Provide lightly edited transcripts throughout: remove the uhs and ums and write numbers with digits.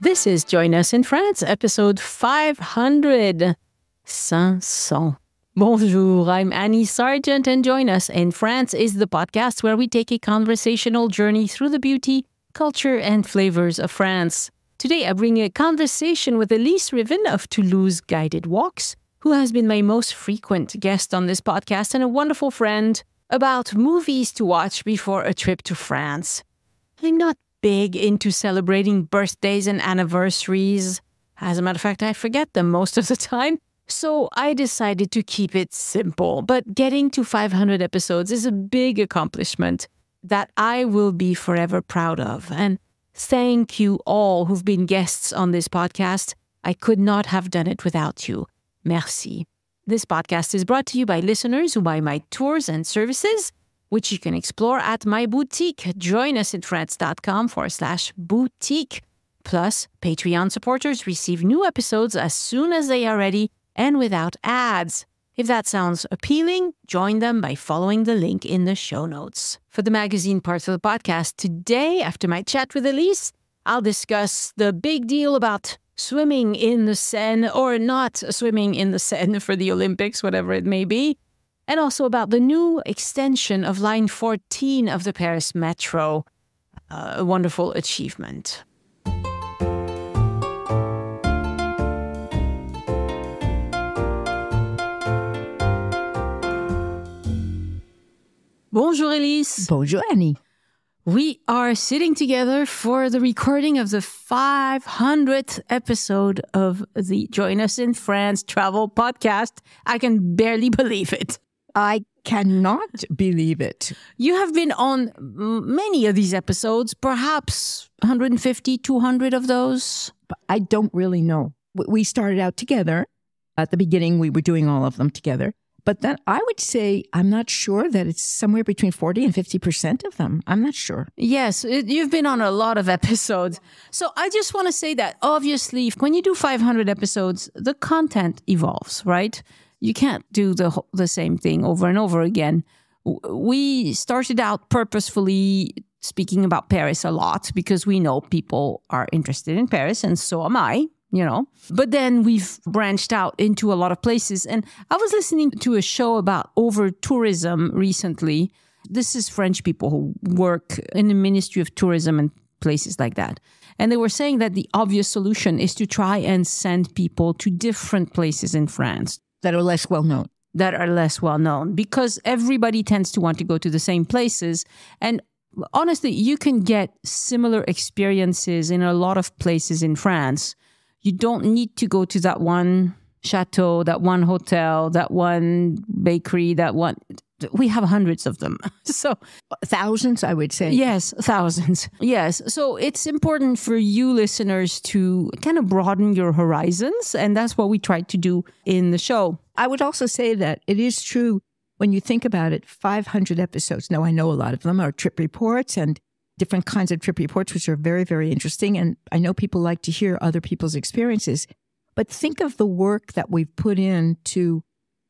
This is Join Us in France, episode 500. 500. Bonjour, I'm Annie Sargent, and Join Us in France is the podcast where we take a conversational journey through the beauty, culture, and flavors of France. Today, I bring a conversation with Elyse Riven of Toulouse Guided Walks, who has been my most frequent guest on this podcast and a wonderful friend, about movies to watch before a trip to France. I'm not big into celebrating birthdays and anniversaries. As a matter of fact, I forget them most of the time. So I decided to keep it simple. But getting to 500 episodes is a big accomplishment that I will be forever proud of. And thank you all who've been guests on this podcast. I could not have done it without you. Merci. This podcast is brought to you by listeners who buy my tours and services, which you can explore at my boutique, joinusinfrance.com/boutique. Plus, Patreon supporters receive new episodes as soon as they are ready and without ads. If that sounds appealing, join them by following the link in the show notes. For the magazine part of the podcast, today, after my chat with Elyse, I'll discuss the big deal about swimming in the Seine or not swimming in the Seine for the Olympics, whatever it may be. And also about the new extension of Line 14 of the Paris Metro. A wonderful achievement. Bonjour, Elyse. Bonjour, Annie. We are sitting together for the recording of the 500th episode of the Join Us in France travel podcast. I can barely believe it. I cannot believe it. You have been on many of these episodes, perhaps 150, 200 of those. But I don't really know. We started out together. At the beginning, we were doing all of them together. But then I would say, I'm not sure that it's somewhere between 40 and 50% of them. I'm not sure. Yes, you've been on a lot of episodes. So I just want to say that obviously, when you do 500 episodes, the content evolves, right? You can't do the same thing over and over again. We started out purposefully speaking about Paris a lot because we know people are interested in Paris, and so am I, you know. But then we've branched out into a lot of places. And I was listening to a show about over-tourism recently. This is French people who work in the Ministry of Tourism and places like that. And they were saying that the obvious solution is to try and send people to different places in France. That are less well known. Because everybody tends to want to go to the same places. And honestly, you can get similar experiences in a lot of places in France. You don't need to go to that one chateau, that one hotel, that one bakery, that one. We have hundreds of them. So thousands, I would say. Yes, thousands. Yes. So it's important for you listeners to kind of broaden your horizons. And that's what we tried to do in the show. I would also say that it is true when you think about it, 500 episodes. Now, I know a lot of them are trip reports and different kinds of trip reports, which are very, very interesting. And I know people like to hear other people's experiences. But think of the work that we've put into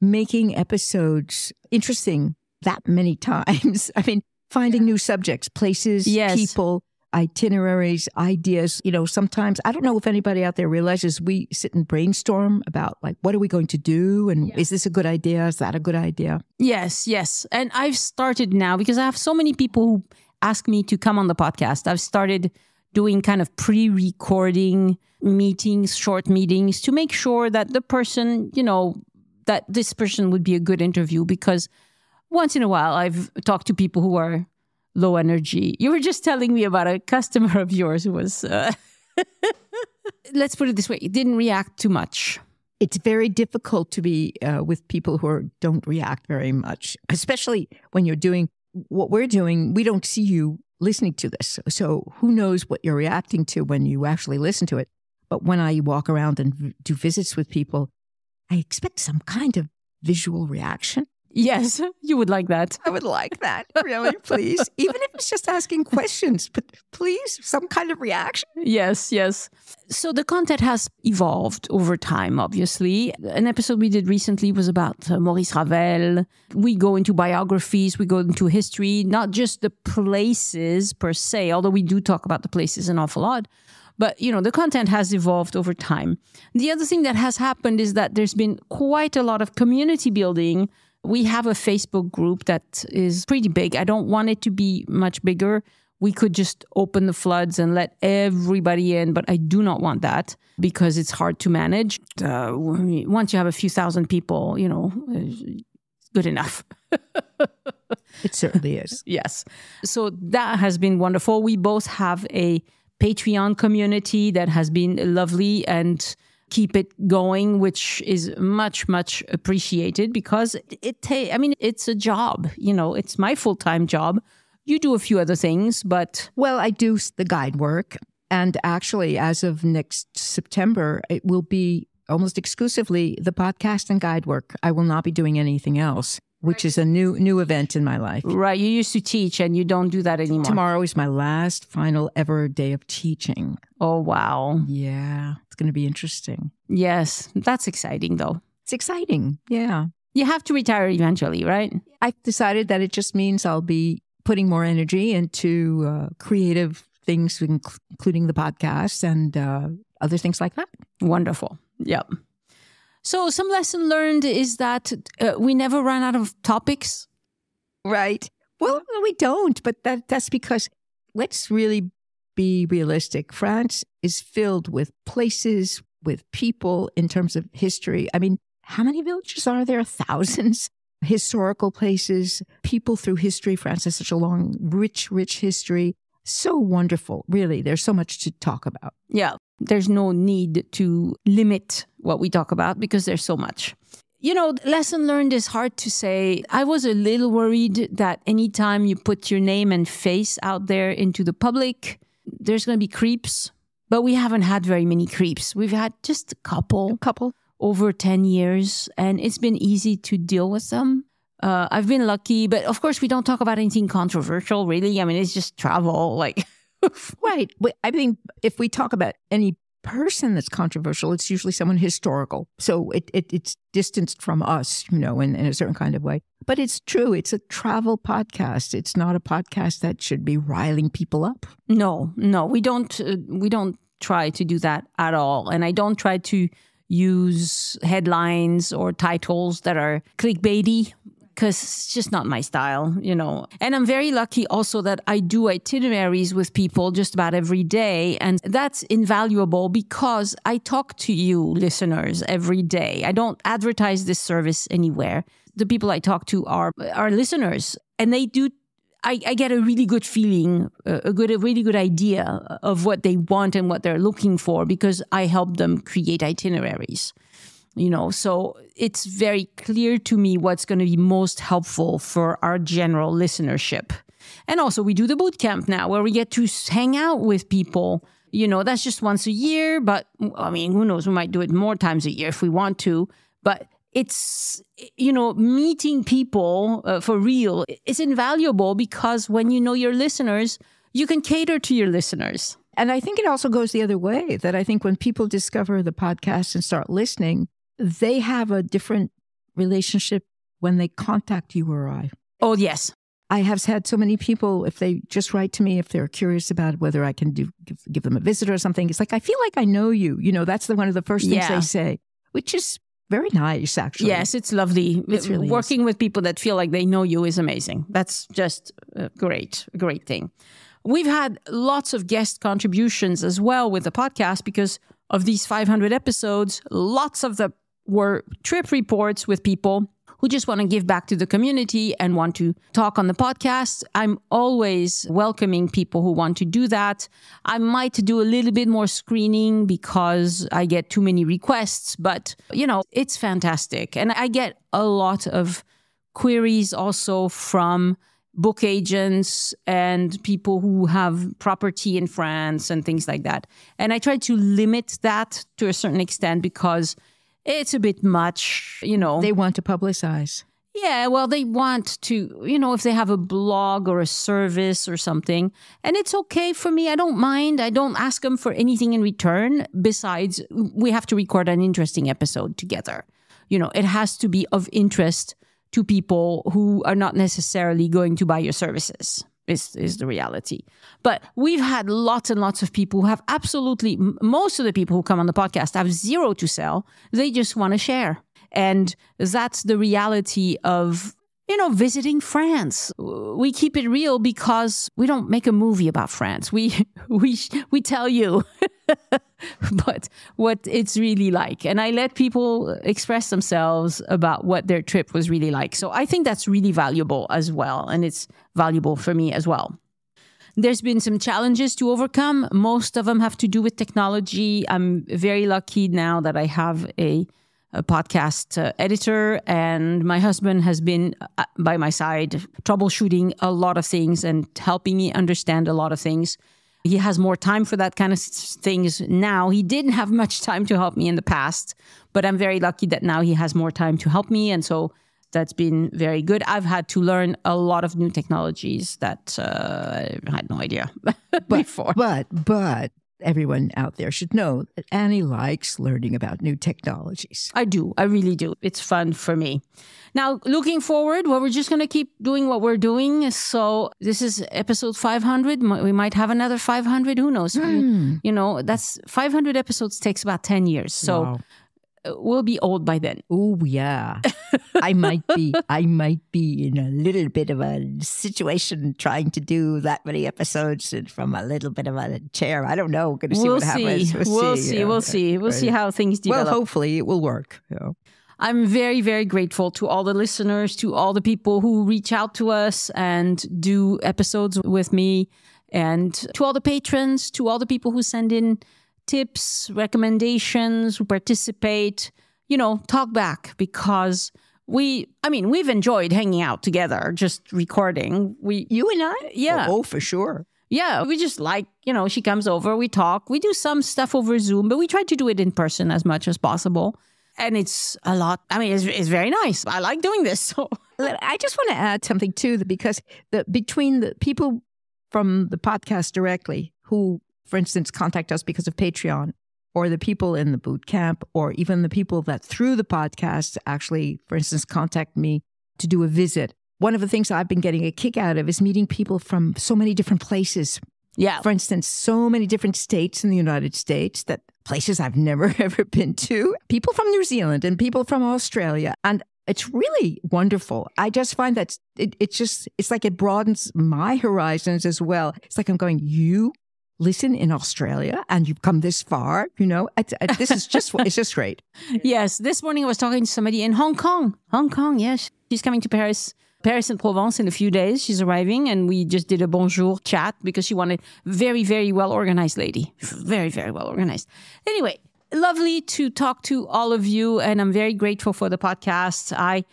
making episodes interesting that many times. I mean, finding new subjects, places, people, itineraries, ideas. You know, sometimes, I don't know if anybody out there realizes we sit and brainstorm about like, what are we going to do? And is this a good idea? Is that a good idea? Yes. And I've started now because I have so many people who ask me to come on the podcast. I've started doing kind of pre-recording meetings, short meetings to make sure that the person, you know, that this person would be a good interview, because once in a while I've talked to people who are low energy. You were just telling me about a customer of yours who was, let's put it this way, it didn't react too much. It's very difficult to be with people who don't react very much, especially when you're doing what we're doing. We don't see you listening to this. So who knows what you're reacting to when you actually listen to it. But when I walk around and do visits with people, I expect some kind of visual reaction. Yes, you would like that. I would like that. Really, please. Even if it's just asking questions, but please, some kind of reaction. Yes, yes. So the content has evolved over time, obviously. An episode we did recently was about Maurice Ravel. We go into biographies, we go into history, not just the places per se, although we do talk about the places an awful lot. But, the content has evolved over time. The other thing that has happened is that there's been quite a lot of community building. We have a Facebook group that is pretty big. I don't want it to be much bigger. We could just open the floods and let everybody in, but I do not want that because it's hard to manage. Once you have a few thousand people, good enough. It certainly is. Yes. So that has been wonderful. We both have a Patreon community that has been lovely and keep it going, which is much, much appreciated because it's a job. It's my full-time job. You do a few other things, but... Well, I do the guide work. And actually, as of next September, it will be almost exclusively the podcast and guide work. I will not be doing anything else, which is a new event in my life. Right. You used to teach and you don't do that anymore. Tomorrow is my last final ever day of teaching. Oh, wow. Yeah. It's going to be interesting. Yes. That's exciting, though. It's exciting. Yeah. You have to retire eventually, right? I've decided that it just means I'll be putting more energy into creative things, including the podcast and other things like that. Wonderful. Yep. So some lesson learned is that we never run out of topics. Right. Well, we don't, but that's because let's really be realistic. France is filled with places, with people in terms of history. I mean, how many villages are there? Thousands. Historical places, people through history. France has such a long, rich history. So wonderful. Really, there's so much to talk about. Yeah. There's no need to limit what we talk about because there's so much. Lesson learned is hard to say. I was a little worried that anytime you put your name and face out there into the public, there's going to be creeps. But we haven't had very many creeps. We've had just a couple over 10 years, and it's been easy to deal with them. I've been lucky, but of course we don't talk about anything controversial, really. I mean, it's just travel, like... Right. I mean, if we talk about any person that's controversial, it's usually someone historical. So it's distanced from us, in a certain kind of way. But it's true. It's a travel podcast. It's not a podcast that should be riling people up. No, we don't try to do that at all. And I don't try to use headlines or titles that are clickbaity, because it's just not my style, And I'm very lucky also that I do itineraries with people just about every day. And that's invaluable because I talk to you listeners every day. I don't advertise this service anywhere. The people I talk to are listeners, and they do. I get a really good feeling, a really good idea of what they want and what they're looking for because I help them create itineraries. So it's very clear to me what's going to be most helpful for our general listenership. And also we do the boot camp now where we get to hang out with people. That's just once a year, but I mean, who knows, we might do it more times a year if we want to. But it's, meeting people for real is invaluable because when you know your listeners, you can cater to your listeners. And I think it also goes the other way, that I think when people discover the podcast and start listening, they have a different relationship when they contact you or I. Oh, yes. I have had so many people, if they just write to me, if they're curious about whether I can give them a visit or something, it's like, I feel like I know you. That's one of the first things they say, which is very nice, actually. Yes, it's lovely. It's really working with people that feel like they know you is amazing. That's just a great thing. We've had lots of guest contributions as well with the podcast because of these 500 episodes. Lots of them were trip reports with people who just want to give back to the community and want to talk on the podcast. I'm always welcoming people who want to do that. I might do a little bit more screening because I get too many requests, but it's fantastic. And I get a lot of queries also from book agents and people who have property in France and things like that. And I try to limit that to a certain extent because it's a bit much, They want to publicize. Yeah, well, they want to, if they have a blog or a service or something, and it's okay for me. I don't mind. I don't ask them for anything in return. Besides, we have to record an interesting episode together. It has to be of interest to people who are not necessarily going to buy your services, is the reality. But we've had lots and lots of people who have most of the people who come on the podcast have zero to sell. They just want to share. And that's the reality of, visiting France. We keep it real because we don't make a movie about France. We tell you but what it's really like. And I let people express themselves about what their trip was really like. So I think that's really valuable as well. And it's valuable for me as well. There's been some challenges to overcome. Most of them have to do with technology. I'm very lucky now that I have a podcast editor, and my husband has been by my side troubleshooting a lot of things and helping me understand a lot of things. He has more time for that kind of things now. He didn't have much time to help me in the past, but I'm very lucky that now he has more time to help me. And so that's been very good. I've had to learn a lot of new technologies that I had no idea before. But everyone out there should know that Annie likes learning about new technologies. I do. I really do. It's fun for me. Now, looking forward, we're just going to keep doing what we're doing. So this is episode 500. We might have another 500. Who knows? That's 500 episodes takes about 10 years. So wow. We'll be old by then. Oh, yeah. I might be in a little bit of a situation trying to do that many episodes from a little bit of a chair. I don't know. Going to see what happens. We'll see. We'll see how things develop. Well, hopefully it will work. I'm very, very grateful to all the listeners, to all the people who reach out to us and do episodes with me, and to all the patrons, to all the people who send in tips, recommendations, who participate, talk back, because we've enjoyed hanging out together, just recording. You and I? Yeah. Oh, for sure. Yeah, we just she comes over, we talk, we do some stuff over Zoom, but we try to do it in person as much as possible. And it's a lot. It's very nice. I like doing this. So. I just want to add something too, because between the people from the podcast directly who, for instance, contact us because of Patreon, or the people in the boot camp, or even the people that through the podcast actually, for instance, contact me to do a visit. One of the things I've been getting a kick out of is meeting people from so many different places. Yeah. For instance, so many different states in the United States, that places I've never ever been to. People from New Zealand and people from Australia. And it's really wonderful. I just find that it's like it broadens my horizons as well. It's like I'm going, you listen in Australia and you've come this far, this is it's just great. Yes. This morning I was talking to somebody in Hong Kong. Yes. She's coming to Paris and Provence in a few days. She's arriving, and we just did a bonjour chat because she wanted very, very well-organized lady. Very, very well-organized. Anyway, lovely to talk to all of you, and I'm very grateful for the podcast. I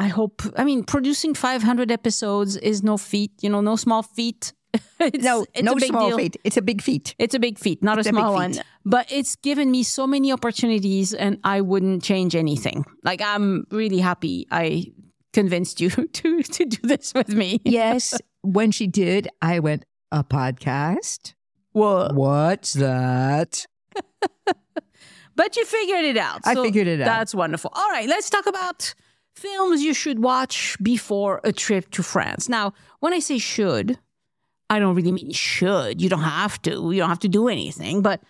hope, producing 500 episodes is no feat, no small feat. It's no small feat. It's a big feat. It's a big feat, not a small one. But it's given me so many opportunities, and I wouldn't change anything. I'm really happy I convinced you to do this with me. Yes. When she did, I went, a podcast? What's that? But you figured it out. I figured it out. That's wonderful. All right, let's talk about films you should watch before a trip to France. Now, when I say should, I don't really mean should. You don't have to. You don't have to do anything. But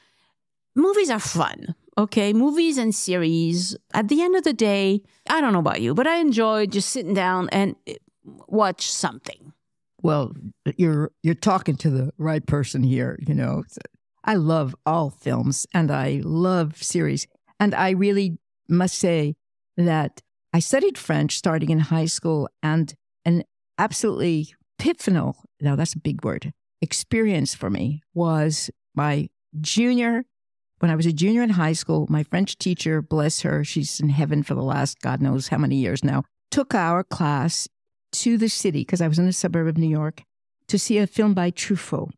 movies are fun. Okay, movies and series. At the end of the day, I don't know about you, but I enjoy just sitting down and watch something. Well, you're talking to the right person here, I love all films and I love series. And I really must say that I studied French starting in high school, and an absolutely pivotal, now that's a big word, experience for me was when I was a junior in high school. My French teacher, bless her, she's in heaven for the last God knows how many years now, took our class to the city, because I was in a suburb of New York, to see a film by Truffaut.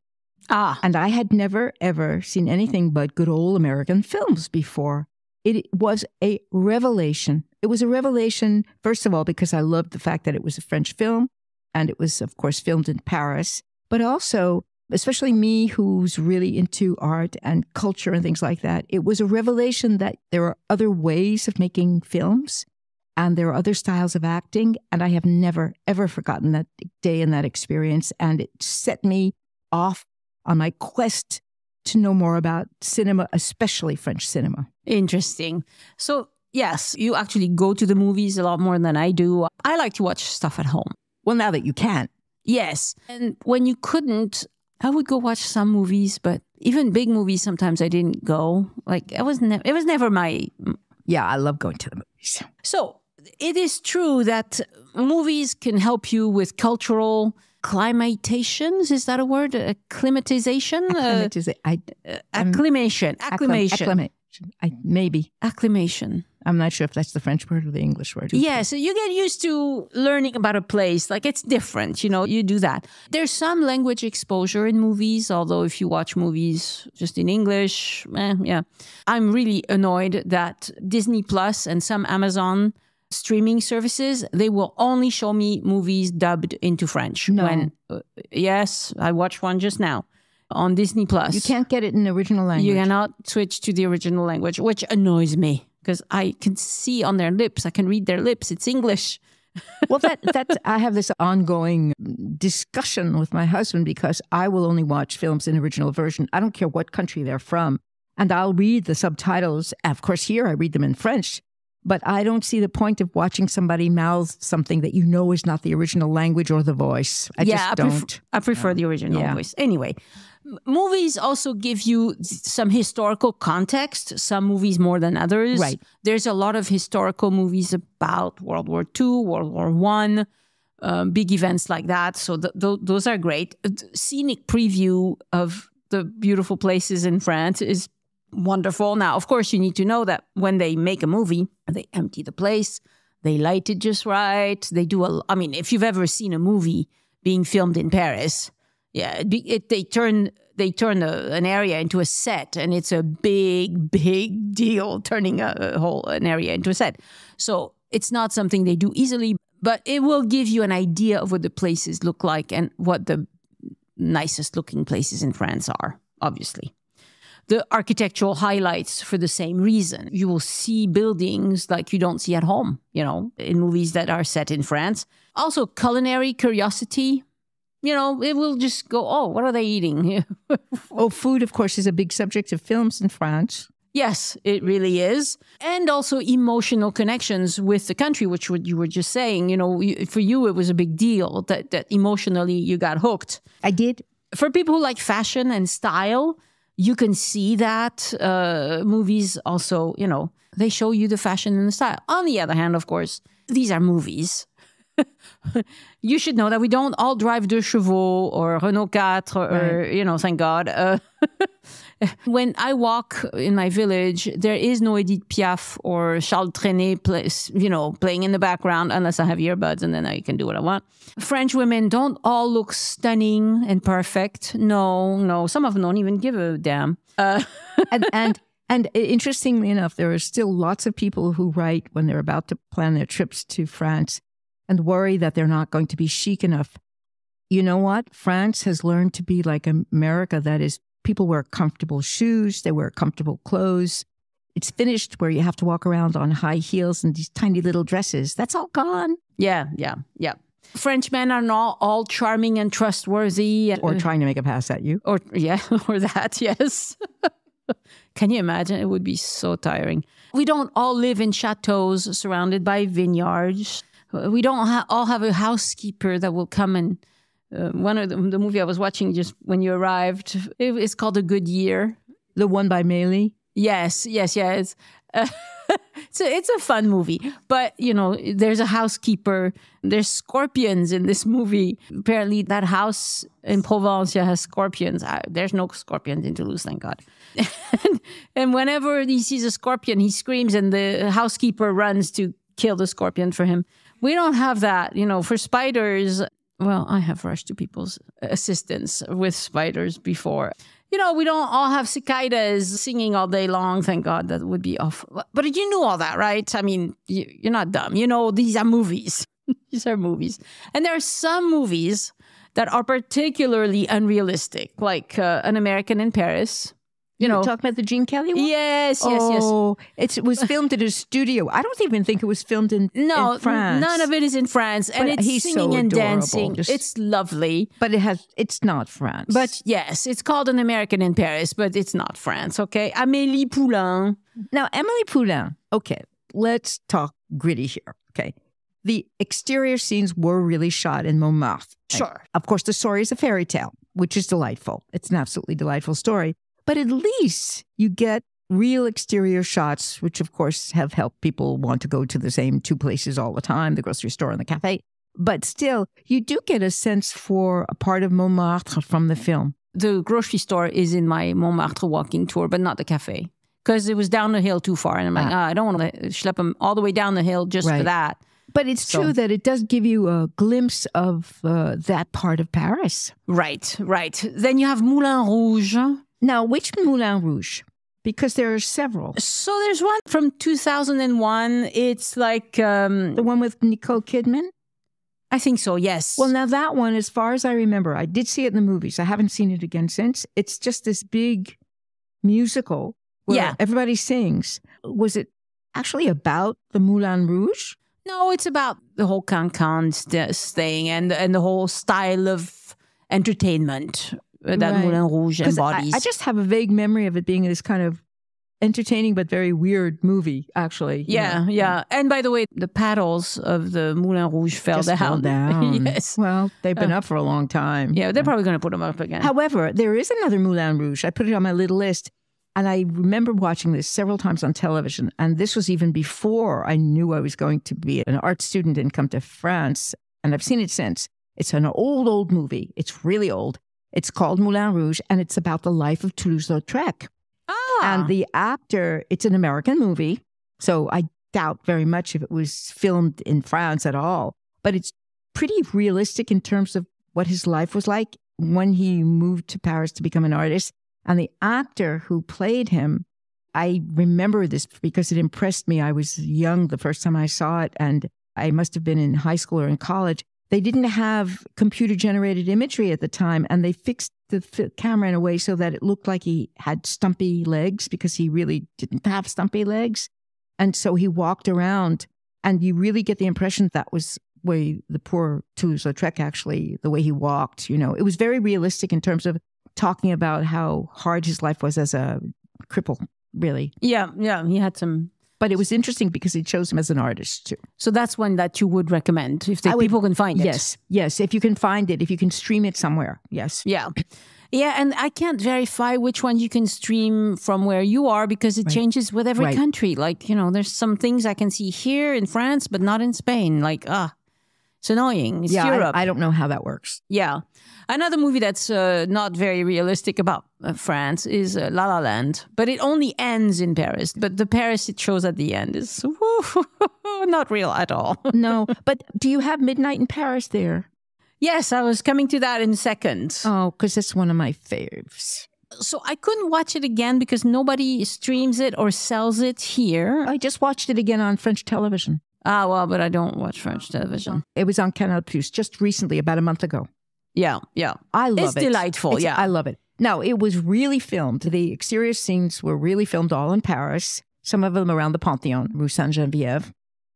And I had never, ever seen anything but good old American films before. It was a revelation. It was a revelation, first of all, because I loved the fact that it was a French film and it was, of course, filmed in Paris, but also, especially me who's really into art and culture and things like that, it was a revelation that there are other ways of making films and there are other styles of acting. And I have never, ever forgotten that day and that experience. And it set me off on my quest to know more about cinema, especially French cinema. Interesting. So, yes, you actually go to the movies a lot more than I do. I like to watch stuff at home. Well, now that you can. Yes. And when you couldn't, I would go watch some movies, but even big movies, sometimes I didn't go. Like, it was never my... Yeah, I love going to the movies. So, it is true that movies can help you with cultural acclimatations. Is that a word? Acclimatization? Acclimation. Maybe. Acclimation. I'm not sure if that's the French word or the English word. Yeah, so you get used to learning about a place. Like, it's different, you do that. There's some language exposure in movies, although if you watch movies just in English, yeah. I'm really annoyed that Disney Plus and some Amazon streaming services, they will only show me movies dubbed into French. No. Yes, I watched one just now on Disney Plus. You can't get it in the original language. You cannot switch to the original language, which annoys me because I can see on their lips, I can read their lips, it's English. Well, I have this ongoing discussion with my husband because I will only watch films in original version. I don't care what country they're from. And I'll read the subtitles. Of course, here I read them in French. But I don't see the point of watching somebody mouth something that you know is not the original language or the voice. I prefer the original voice. Anyway, movies also give you some historical context, some movies more than others. Right. There's a lot of historical movies about World War II, World War I, big events like that. So those are great. Scenic preview of the beautiful places in France is wonderful. Now, of course, you need to know that when they make a movie, they empty the place, they light it just right. They do if you've ever seen a movie being filmed in Paris, yeah, they turn an area into a set, and it's a big deal turning an area into a set. So it's not something they do easily, but it will give you an idea of what the places look like and what the nicest looking places in France are, obviously. The architectural highlights for the same reason. You will see buildings like you don't see at home, in movies that are set in France. Also, culinary curiosity. It will just go, oh, what are they eating? Oh, food, of course, is a big subject of films in France. Yes, it really is. And also emotional connections with the country, which you were just saying. For you, it was a big deal that emotionally you got hooked. I did. For people who like fashion and style, you can see that movies also, they show you the fashion and the style. On the other hand, of course, these are movies. You should know that we don't all drive De Chevaux or Renault 4 or thank God. When I walk in my village, there is no Edith Piaf or Charles Trenet, playing in the background, unless I have earbuds, and then I can do what I want. French women don't all look stunning and perfect. No, some of them don't even give a damn. And interestingly enough, there are still lots of people who write when they're about to plan their trips to France and worry that they're not going to be chic enough. You know what? France has learned to be like America. That is, people wear comfortable shoes. They wear comfortable clothes. It's finished where you have to walk around on high heels and these tiny little dresses. That's all gone. Yeah. French men are not all charming and trustworthy. Or trying to make a pass at you. Or that, yes. Can you imagine? It would be so tiring. We don't all live in chateaus surrounded by vineyards. We don't all have a housekeeper that will come and... one of the movie I was watching just when you arrived, it's called A Good Year. The one by Amélie? Yes. It's a fun movie. But, there's a housekeeper. There's scorpions in this movie. Apparently that house in Provence has scorpions. There's no scorpions in Toulouse, thank God. And whenever he sees a scorpion, he screams and the housekeeper runs to kill the scorpion for him. We don't have that. For spiders... Well, I have rushed to people's assistance with spiders before. we don't all have cicadas singing all day long. Thank God, that would be awful. But you knew all that, right? I mean, you're not dumb. These are movies. These are movies. And there are some movies that are particularly unrealistic, like An American in Paris. You talking about the Gene Kelly one? Yes. It was filmed in a studio. I don't even think it was filmed in France. None of it is in France. And But it's he's singing so and adorable. dancing. It's lovely. But it's not France. But yes, it's called An American in Paris, but it's not France, okay? Amélie Poulain. Now, Amélie Poulain, okay, let's talk gritty here, okay? The exterior scenes were really shot in Montmartre. Sure. Of course, the story is a fairy tale, which is delightful. It's an absolutely delightful story. But at least you get real exterior shots, which of course have helped people want to go to the same two places all the time, the grocery store and the cafe. But still, you do get a sense for a part of Montmartre from the film. The grocery store is in my Montmartre walking tour, but not the cafe. Because it was down the hill too far. And I'm like, I don't want to schlep them all the way down the hill just for that. But it's true that it does give you a glimpse of that part of Paris. Right. Then you have Moulin Rouge. Now, which Moulin Rouge? Because there are several. So there's one from 2001. It's like... the one with Nicole Kidman? I think so, yes. Well, now that one, as far as I remember, I did see it in the movies. I haven't seen it again since. It's just this big musical where everybody sings. Was it actually about the Moulin Rouge? No, it's about the whole Cancan thing and the whole style of entertainment that Moulin Rouge embodies. I just have a vague memory of it being this kind of entertaining but very weird movie, actually. Yeah. And by the way, the paddles of the Moulin Rouge fell down. Yes. Well, they've been up for a long time. Yeah, they're probably going to put them up again. However, there is another Moulin Rouge. I put it on my little list. And I remember watching this several times on television. And this was even before I knew I was going to be an art student and come to France. And I've seen it since. It's an old movie. It's really old. It's called Moulin Rouge, and it's about the life of Toulouse-Lautrec. And the actor, it's an American movie. So I doubt very much if it was filmed in France at all. But it's pretty realistic in terms of what his life was like when he moved to Paris to become an artist. And the actor who played him, I remember this because it impressed me. I was young the first time I saw it, and I must have been in high school or in college. They didn't have computer-generated imagery at the time, and they fixed the camera in a way so that it looked like he had stumpy legs because he really didn't have stumpy legs. And so he walked around, and you really get the impression that was way the poor Toulouse-Lautrec actually, the way he walked. It was very realistic in terms of talking about how hard his life was as a cripple, really. Yeah, he had some... But it was interesting because it shows him as an artist, too. So that's one that you would recommend if people can find it. Yes. If you can find it, if you can stream it somewhere. Yes. Yeah. Yeah, and I can't verify which one you can stream from where you are because it changes with every country. Like, there's some things I can see here in France, but not in Spain. Like, it's annoying. It's Europe. I don't know how that works. Yeah. Another movie that's not very realistic about France is La La Land, but it only ends in Paris. But the Paris it shows at the end is not real at all. No, but do you have Midnight in Paris there? Yes, I was coming to that in a second. Oh, because that's one of my faves. So I couldn't watch it again because nobody streams it or sells it here. I just watched it again on French television. Ah, well, but I don't watch French television. It was on Canal Plus just recently, about a month ago. Yeah. I love it. It's delightful, I love it. No, it was really filmed. The exterior scenes were really filmed all in Paris, some of them around the Panthéon, Rue Sainte-Geneviève.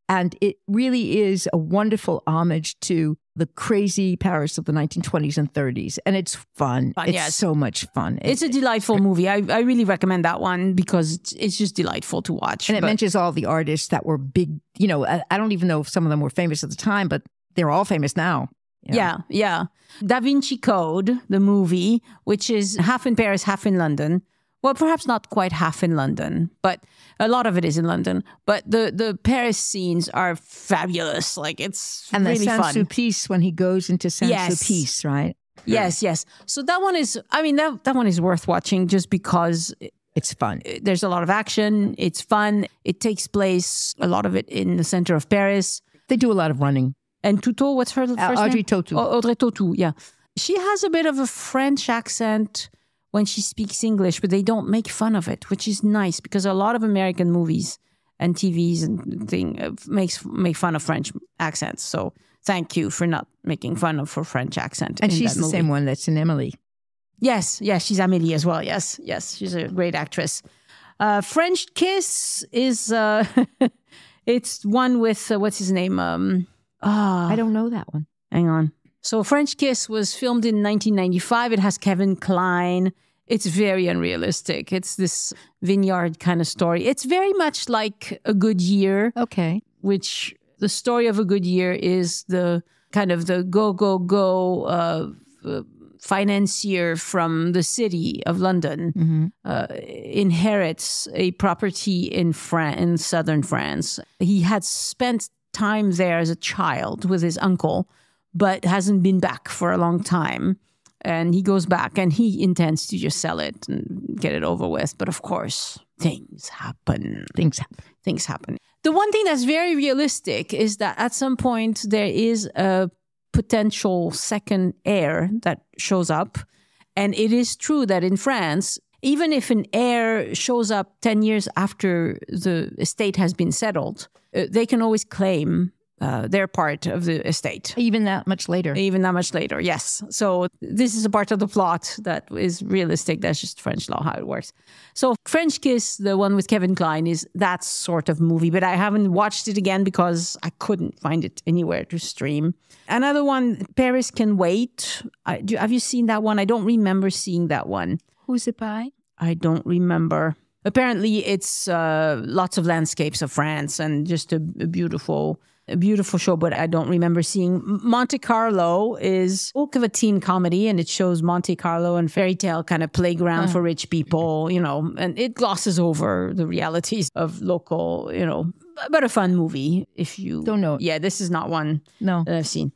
And it really is a wonderful homage to the crazy Paris of the 1920s and 30s. And it's fun. It's so much fun. It's a delightful movie. I really recommend that one because it's just delightful to watch. And it mentions all the artists that were big. I don't even know if some of them were famous at the time, but they're all famous now. Yeah. Da Vinci Code, the movie, which is half in Paris, half in London. Well, perhaps not quite half in London, but a lot of it is in London. But the Paris scenes are fabulous. Like, it's and really fun. And the Saint-Sulpice when he goes into Saint-Sulpice, right? Yes. So that one is, that one is worth watching just because... It's fun. There's a lot of action. It's fun. It takes place, a lot of it in the center of Paris. They do a lot of running. And Tautou, what's her first Audrey name? Tautou. Audrey Tautou, yeah. She has a bit of a French accent, when she speaks English, but they don't make fun of it, which is nice because a lot of American movies and TVs and make fun of French accents. So thank you for not making fun of her French accent. And she's the same one that's in Amélie. Yes, she's Amélie as well. Yes, she's a great actress. French Kiss is it's one with what's his name? I don't know that one. Hang on. So French Kiss was filmed in 1995. It has Kevin Kline. It's very unrealistic. It's this vineyard kind of story. It's very much like A Good Year. Okay. Which the story of A Good Year is the kind of the go financier from the city of London inherits a property in southern France. He had spent time there as a child with his uncle, but hasn't been back for a long time. And he goes back and he intends to just sell it and get it over with. But of course, things happen. Things happen. The one thing that's very realistic is that at some point there is a potential second heir that shows up. And it is true that in France, even if an heir shows up 10 years after the estate has been settled, they can always claim their part of the estate. Even that much later, yes. So this is a part of the plot that is realistic. That's just French law, how it works. So French Kiss, the one with Kevin Kline, is that sort of movie. But I haven't watched it again because I couldn't find it anywhere to stream. Another one, Paris Can Wait. Have you seen that one? I don't remember seeing that one. Who's it by? I don't remember. Apparently, it's lots of landscapes of France and just a beautiful show, but I don't remember seeing. Monte Carlo is book of a teen comedy, and it shows Monte Carlo and fairy tale kind of playground for rich people, and it glosses over the realities of local, but a fun movie if you don't know. Yeah, this is not one that I've seen.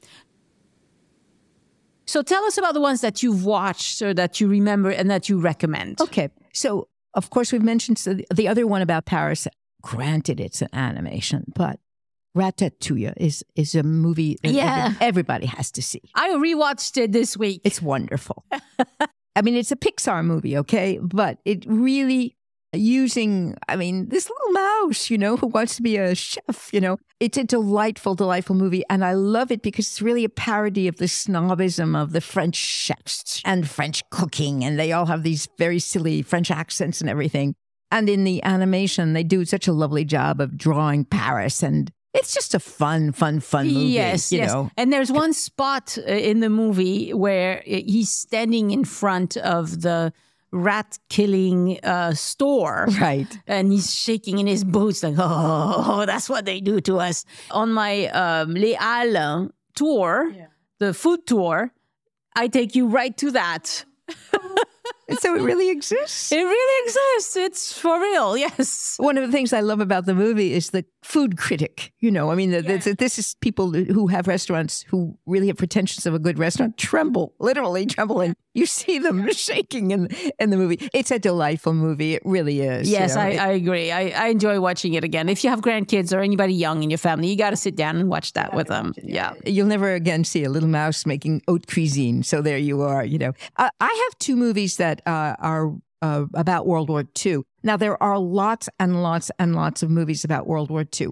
So tell us about the ones that you've watched or that you remember and that you recommend. Okay. So, of course, we've mentioned the other one about Paris. Granted, it's an animation, but Ratatouille is a movie that everybody has to see. I rewatched it this week. It's wonderful. I mean, it's a Pixar movie, okay? But it really using, this little mouse, who wants to be a chef, It's a delightful, delightful movie. And I love it because it's really a parody of the snobism of the French chefs and French cooking. And they all have these very silly French accents and everything. And in the animation, they do such a lovely job of drawing Paris, and it's just a fun movie. Yes, yes. And there's one spot in the movie where he's standing in front of the rat-killing store. Right. And he's shaking in his boots like, oh, that's what they do to us. On my Les Halles tour, the food tour, I take you right to that. So it really exists? It really exists. It's for real, yes. One of the things I love about the movie is the food critic. This is people who have restaurants who really have pretensions of a good restaurant literally tremble. And you see them shaking in the movie. It's a delightful movie. It really is. Yes, I agree. I enjoy watching it again. If you have grandkids or anybody young in your family, you got to sit down and watch that with them. Yeah. You'll never again see a little mouse making haute cuisine. So there you are, I have two movies that are about World War II. Now, there are lots and lots and lots of movies about World War II.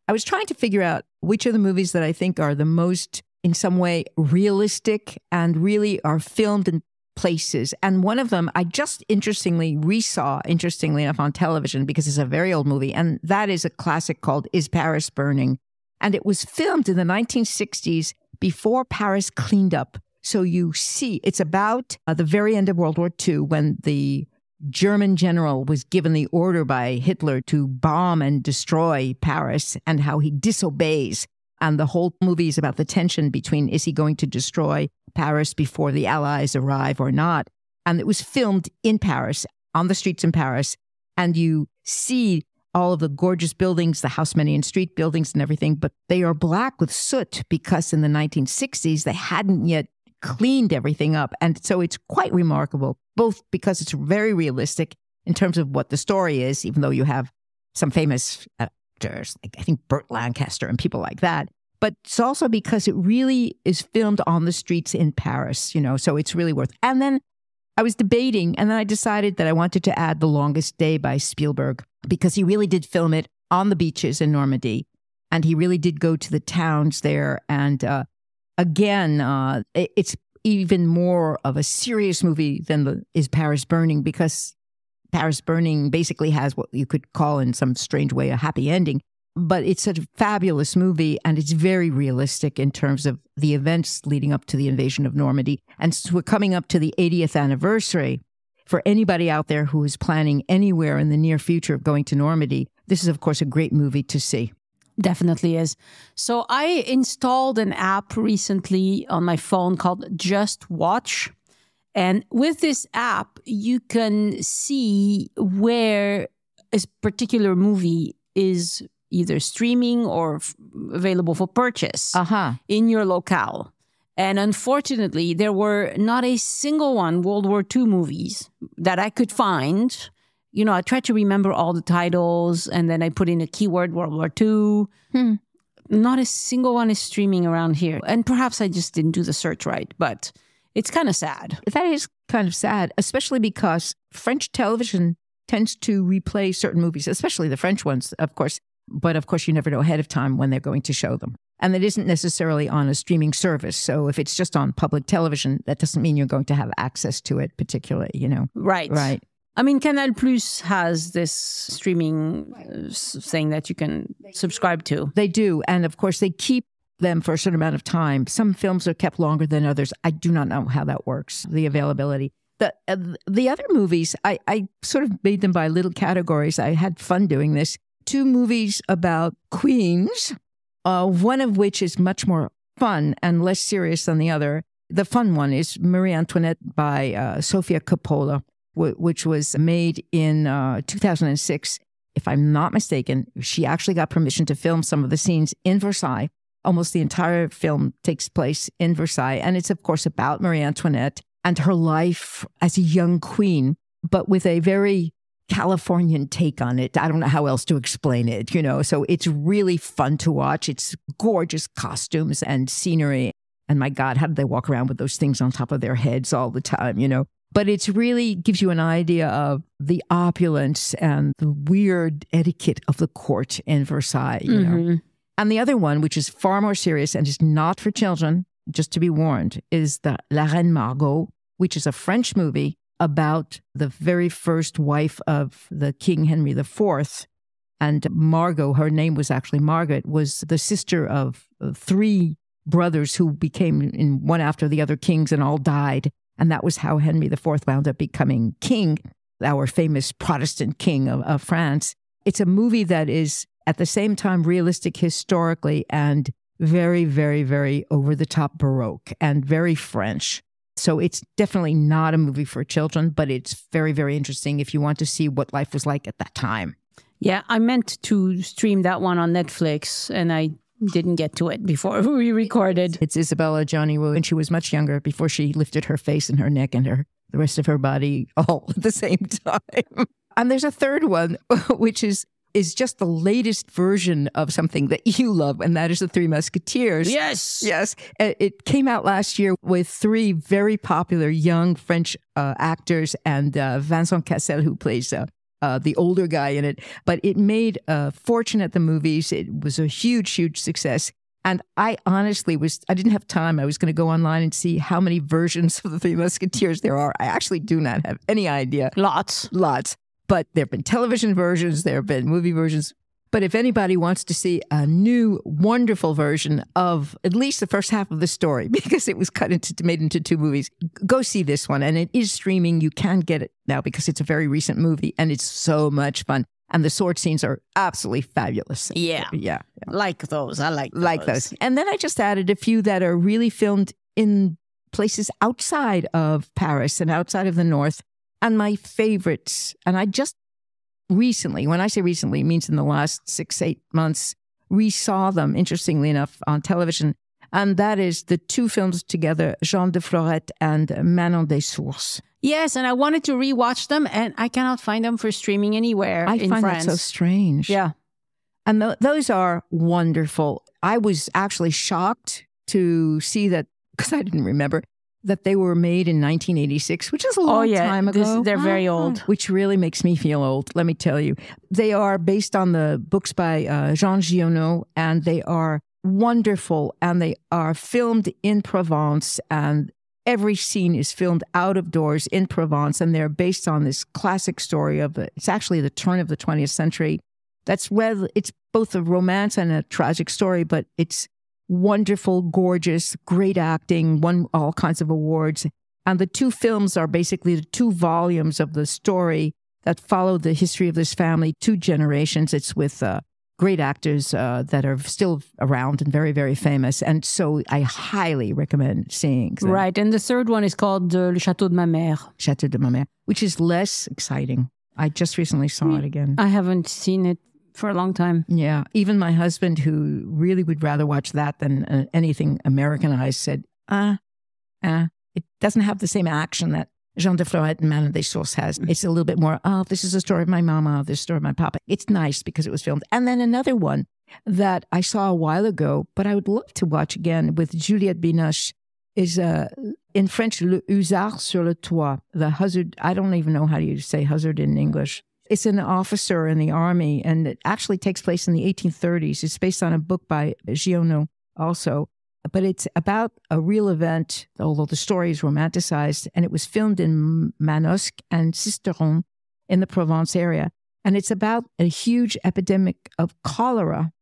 I was trying to figure out which are the movies that I think are the most, in some way, realistic and really are filmed in places. And one of them I just interestingly enough, on television because it's a very old movie. And that is a classic called Is Paris Burning? And it was filmed in the 1960s before Paris cleaned up. So you see, it's about the very end of World War II when the German general was given the order by Hitler to bomb and destroy Paris and how he disobeys. And the whole movie is about the tension between, is he going to destroy Paris before the Allies arrive or not? And it was filmed in Paris, on the streets in Paris. And you see all of the gorgeous buildings, the Haussmannian street buildings and everything, but they are black with soot because in the 1960s, they hadn't yet cleaned everything up. And so it's quite remarkable, both because it's very realistic in terms of what the story is, even though you have some famous actors, like I think Burt Lancaster and people like that. But it's also because it really is filmed on the streets in Paris, so it's really worth. And then I was debating, and then I decided that I wanted to add The Longest Day by Spielberg, because he really did film it on the beaches in Normandy, and he really did go to the towns there. And again, it's even more of a serious movie than is Paris Burning, because Paris Burning basically has what you could call in some strange way a happy ending. But it's a fabulous movie, and it's very realistic in terms of the events leading up to the invasion of Normandy. And so we're coming up to the 80th anniversary. For anybody out there who is planning anywhere in the near future of going to Normandy, this is, of course, a great movie to see. Definitely is. So I installed an app recently on my phone called Just Watch. And with this app, you can see where a particular movie is either streaming or available for purchase in your locale. And unfortunately, there were not a single one World War II movies that I could find. You know, I tried to remember all the titles, and then I put in a keyword World War II. Not a single one is streaming around here. And perhaps I just didn't do the search right, but it's kind of sad. That is kind of sad, especially because French television tends to replay certain movies, especially the French ones, of course. But of course, you never know ahead of time when they're going to show them. And it isn't necessarily on a streaming service. So if it's just on public television, that doesn't mean you're going to have access to it particularly, you know. Right. Right. I mean, Canal Plus has this streaming thing that you can subscribe to. They do. And of course, they keep them for a certain amount of time. Some films are kept longer than others. I do not know how that works, the availability. The other movies, I sort of made them by little categories. I had fun doing this. 2 movies about queens, one of which is much more fun and less serious than the other. The fun one is Marie Antoinette by Sofia Coppola, which was made in 2006. If I'm not mistaken, she actually got permission to film some of the scenes in Versailles. Almost the entire film takes place in Versailles. And it's, of course, about Marie Antoinette and her life as a young queen, but with a very Californian take on it. I don't know how else to explain it, you know. So it's really fun to watch. It's gorgeous costumes and scenery. And my God, how did they walk around with those things on top of their heads all the time, you know? But it really gives you an idea of the opulence and the weird etiquette of the court in Versailles, you know. And the other one, which is far more serious and is not for children, just to be warned, is the La Reine Margot, which is a French movie about the very first wife of the King Henry IV. And Margot, her name was actually Margaret, was the sister of 3 brothers who became in one after the other kings and all died. And that was how Henry IV wound up becoming king, our famous Protestant king of France. It's a movie that is at the same time realistic historically and very, very, very over-the-top Baroque and very French. So it's definitely not a movie for children, but it's very, very interesting if you want to see what life was like at that time. Yeah, I meant to stream that one on Netflix, and I didn't get to it before we recorded. It's Isabella Johnny Wu, and she was much younger before she lifted her face and her neck and the rest of her body all at the same time. And there's a third one, which is just the latest version of something that you love, and that is The Three Musketeers. Yes. Yes. It came out last year with 3 very popular young French actors and Vincent Cassel, who plays the older guy in it. But it made a fortune at the movies. It was a huge, huge success. And I honestly I didn't have time. I was going to go online and see how many versions of The Three Musketeers there are. I actually do not have any idea. Lots. But there have been television versions, there have been movie versions. But if anybody wants to see a new, wonderful version of at least the first half of the story, because it was made into 2 movies, go see this one. And it is streaming. You can get it now because it's a very recent movie, and it's so much fun. And the sword scenes are absolutely fabulous. Yeah. Like those. I like those. And then I just added a few that are really filmed in places outside of Paris and outside of the North. And my favorites, and I just recently, when I say recently, it means in the last 6-8 months, resaw them, interestingly enough, on television. And that is the 2 films together, Jean de Florette and Manon des Sources. Yes, and I wanted to rewatch them, and I cannot find them for streaming anywhere in France. I find that so strange. Yeah. And those are wonderful. I was actually shocked to see that, because I didn't remember, that they were made in 1986, which is a long time ago. They're very old. Which really makes me feel old, let me tell you. They are based on the books by Jean Giono, and they are wonderful, and they are filmed in Provence, and every scene is filmed out of doors in Provence, and they're based on this classic story it's actually the turn of the 20th century. It's both a romance and a tragic story, but it's wonderful, gorgeous, great acting, won all kinds of awards. And the two films are basically the two volumes of the story that follow the history of this family, 2 generations. It's with great actors that are still around and very, very famous. And so I highly recommend seeing them. Right. And the third one is called Le Château de ma Mère. Château de ma Mère, which is less exciting. I just recently saw it again. I haven't seen it for a long time. Yeah. Even my husband, who really would rather watch that than anything Americanized, said, it doesn't have the same action that Jean de Florette and Manon des Sources has. It's a little bit more, this is a story of my mama, this is a story of my papa. It's nice because it was filmed. And then another one that I saw a while ago, but I would love to watch again with Juliette Binoche is in French, Le Hussard sur le Toit, the hussard. I don't even know how you say hussard in English. It's an officer in the army, and it actually takes place in the 1830s. It's based on a book by Giono also, but it's about a real event, although the story is romanticized, and it was filmed in Manosque and Sisteron in the Provence area. And it's about a huge epidemic of cholera.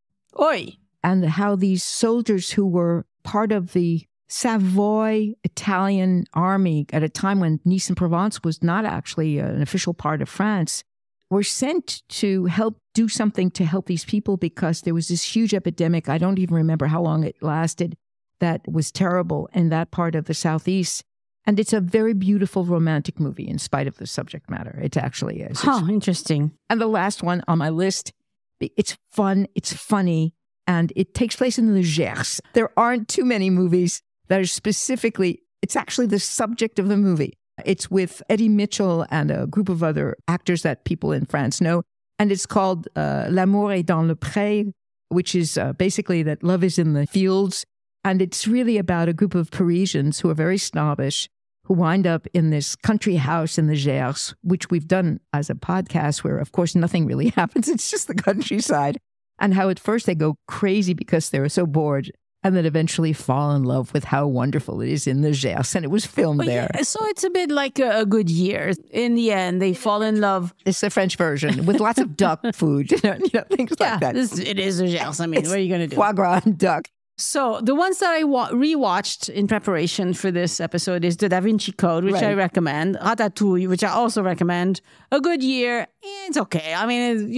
Oi! And how these soldiers who were part of the Savoy Italian army at a time when Nice and Provence was not actually an official part of France, were sent to help do something to help these people because there was this huge epidemic. I don't even remember how long it lasted. That was terrible in that part of the Southeast. And it's a very beautiful romantic movie in spite of the subject matter. It actually is. Interesting. And the last one on my list, it's fun, it's funny, and it takes place in the Gers. There aren't too many movies that are specifically, it's actually the subject of the movie. It's with Eddie Mitchell and a group of other actors that people in France know. And it's called L'amour est dans le pré, which is basically that love is in the fields. And it's really about a group of Parisians who are very snobbish, who wind up in this country house in the Gers, which we've done as a podcast where, of course, nothing really happens. It's just the countryside. And how at first they go crazy because they were so bored, and then eventually fall in love with how wonderful it is in the Gers. And it was filmed there. Yeah, so it's a bit like a good year. In the end, they fall in love. It's the French version with lots of duck food, things like that. It is the Gers. I mean, what are you going to do? Foie gras and duck. So the ones that I rewatched in preparation for this episode is The Da Vinci Code, which I recommend. Ratatouille, which I also recommend. A Good Year, it's okay. I mean,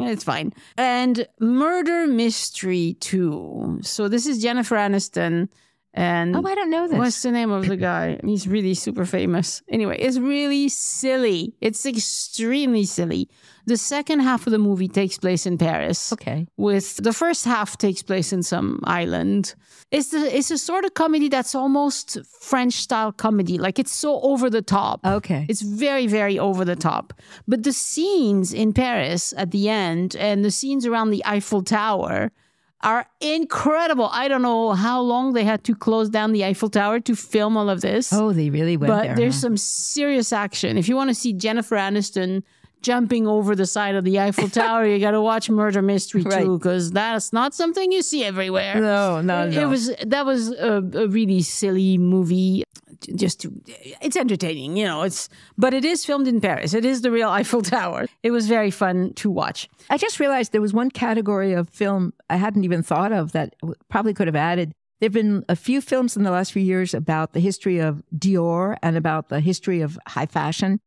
it's fine. And Murder Mystery 2. So this is Jennifer Aniston. And I don't know this. What's the name of the guy? He's really super famous. Anyway, it's really silly. It's extremely silly. The second half of the movie takes place in Paris. Okay. With the first half takes place in some island. It's a sort of comedy that's almost French style comedy. Like it's so over the top. Okay. It's very, very over the top. But the scenes in Paris at the end and the scenes around the Eiffel Tower are incredible. I don't know how long they had to close down the Eiffel Tower to film all of this. Oh, they really went there. But there's some serious action. If you want to see Jennifer Aniston jumping over the side of the Eiffel Tower, you got to watch Murder Mystery 2, because that's not something you see everywhere. No. That was a really silly movie. It's entertaining, but it is filmed in Paris. It is the real Eiffel Tower. It was very fun to watch. I just realized there was one category of film I hadn't even thought of that probably could have added. There have been a few films in the last few years about the history of Dior and about the history of high fashion.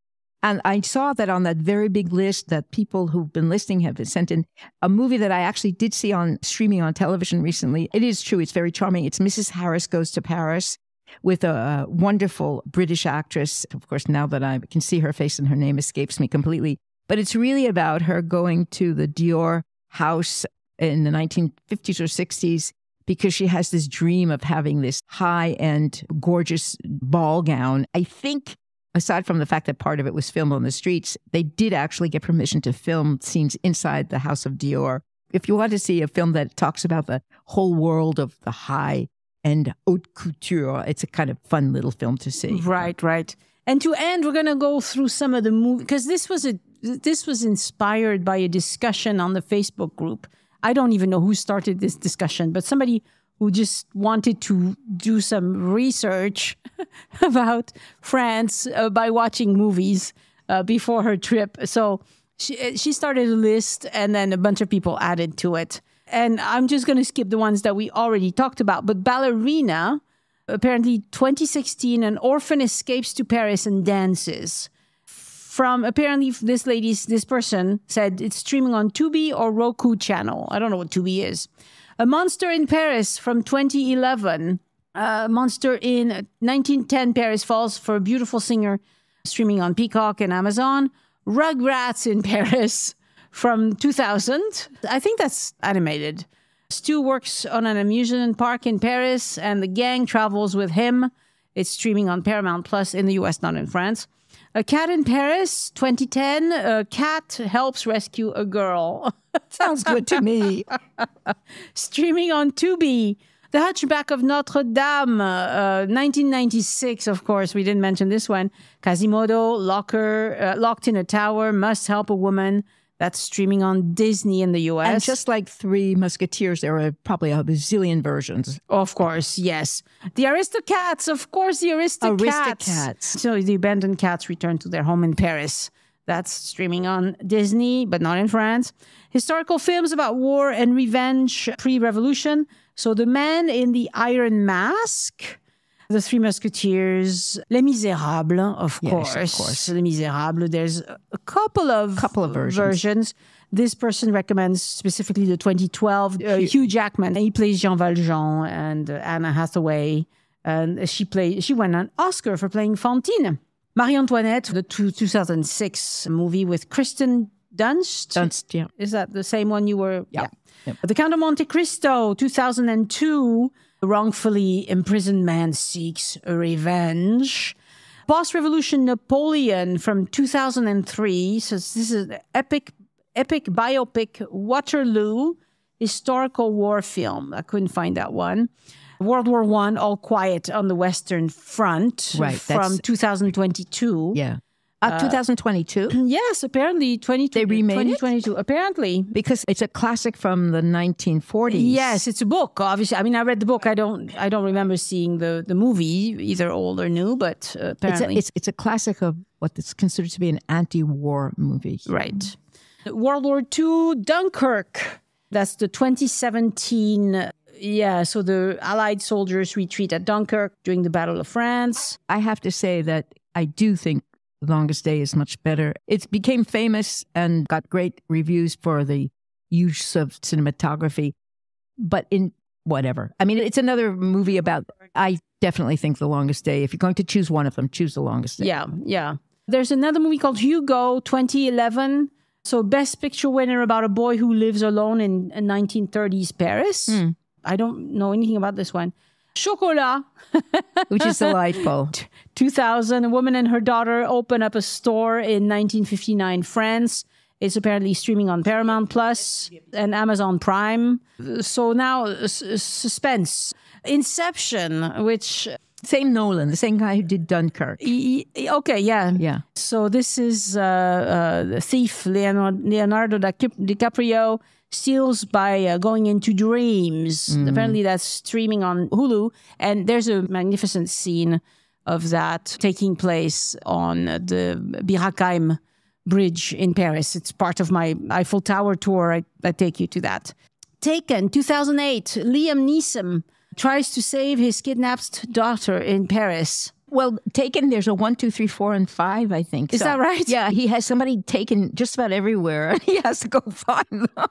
And I saw that on that very big list that people who've been listening have sent in a movie that I actually did see on streaming on television recently. It is true. It's very charming. It's Mrs. Harris Goes to Paris with a wonderful British actress. Of course, now that I can see her face and her name escapes me completely. But it's really about her going to the Dior house in the 1950s or 60s because she has this dream of having this high-end, gorgeous ball gown. I think, aside from the fact that part of it was filmed on the streets, they did actually get permission to film scenes inside the house of Dior. If you want to see a film that talks about the whole world of the high and haute couture. It's a kind of fun little film to see. Right, right. And to end, we're going to go through some of the movies, because this was inspired by a discussion on the Facebook group. I don't even know who started this discussion, but somebody who just wanted to do some research about France by watching movies before her trip. So she started a list, and then a bunch of people added to it. And I'm just going to skip the ones that we already talked about. But Ballerina, apparently 2016, an orphan escapes to Paris and dances. From apparently this person said it's streaming on Tubi or Roku channel. I don't know what Tubi is. A Monster in Paris from 2011. Monster in 1910 Paris Falls for a Beautiful Singer, streaming on Peacock and Amazon. Rugrats in Paris from 2000. I think that's animated. Stu works on an amusement park in Paris, and the gang travels with him. It's streaming on Paramount Plus in the US, not in France. A Cat in Paris, 2010. A cat helps rescue a girl. Sounds good to me. Streaming on Tubi. The Hunchback of Notre Dame, 1996, of course. We didn't mention this one. Quasimodo, locked in a tower, must help a woman. That's streaming on Disney in the US. And just like Three Musketeers, there are probably a bazillion versions. Of course, yes. The Aristocats, of course, the Aristocats. So the abandoned cats return to their home in Paris. That's streaming on Disney, but not in France. Historical films about war and revenge pre-revolution. So The Man in the Iron Mask, The Three Musketeers, Les Misérables, of course. Les Misérables. There's a couple of versions. This person recommends specifically the 2012 Hugh Jackman. He plays Jean Valjean, and Anna Hathaway. And she won an Oscar for playing Fantine. Marie Antoinette, the 2006 movie with Kristen Dunst. Yeah. Is that the same one you were? Yeah. Yep. The Count of Monte Cristo, 2002. A wrongfully imprisoned man seeks revenge. Boss Revolution Napoleon from 2003. So this is an epic biopic Waterloo historical war film. I couldn't find that one. World War I, All Quiet on the Western Front, right, from 2022. Yeah. 2022? Yes, apparently 2022. They remade 2022, apparently. Because it's a classic from the 1940s. Yes, it's a book, obviously. I mean, I read the book. I don't remember seeing the movie, either old or new, but apparently. It's a classic of what is considered to be an anti-war movie. Right. World War II, Dunkirk. That's the 2017... Yeah, so the Allied soldiers retreat at Dunkirk during the Battle of France. I have to say that I do think The Longest Day is much better. It became famous and got great reviews for the use of cinematography, but in whatever. I mean, it's another movie about, I definitely think The Longest Day. If you're going to choose one of them, choose The Longest Day. Yeah. There's another movie called Hugo, 2011. So Best Picture winner about a boy who lives alone in 1930s Paris. I don't know anything about this one. Chocolat. Which is delightful. 2000, a woman and her daughter open up a store in 1959 France. It's apparently streaming on Paramount Plus and Amazon Prime. So now, suspense. Inception, which... Same Nolan, the same guy who did Dunkirk. Okay, yeah. So this is the thief, Leonardo DiCaprio, steals by going into dreams. Apparently that's streaming on Hulu. And there's a magnificent scene of that taking place on the Birakeim Bridge in Paris. It's part of my Eiffel Tower tour. I take you to that. Taken, 2008, Liam Neeson tries to save his kidnapped daughter in Paris. Well, Taken, there's a 1, 2, 3, 4, and 5, I think. Is that right? Yeah, he has somebody taken just about everywhere. He has to go find them.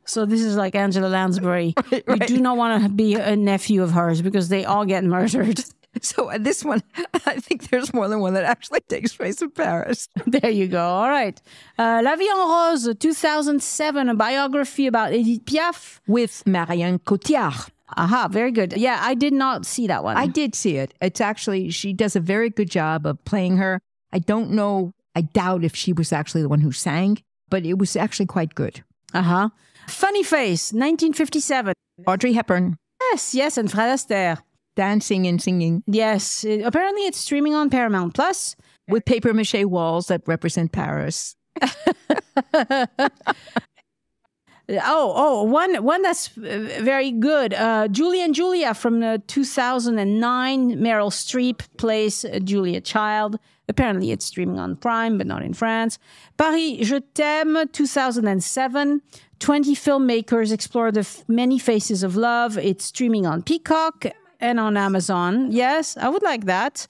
So this is like Angela Lansbury. Right. We do not want to be a nephew of hers because they all get murdered. So this one, I think there's more than one that actually takes place in Paris. There you go. All right. La Vie en Rose, 2007, a biography about Edith Piaf. With Marion Cotillard. Aha, very good. Yeah, I did not see that one. I did see it. It's actually, she does a very good job of playing her. I don't know, I doubt if she was actually the one who sang, but it was actually quite good. Funny Face, 1957. Audrey Hepburn. Yes, and Fred Astaire. Dancing and singing. Yes, apparently it's streaming on Paramount Plus. With papier-mâché walls that represent Paris. One that's very good. Julie and Julia from 2009. Meryl Streep plays Julia Child. Apparently it's streaming on Prime, but not in France. Paris, Je t'aime, 2007. 20 filmmakers explore the many faces of love. It's streaming on Peacock and on Amazon. Yes, I would like that.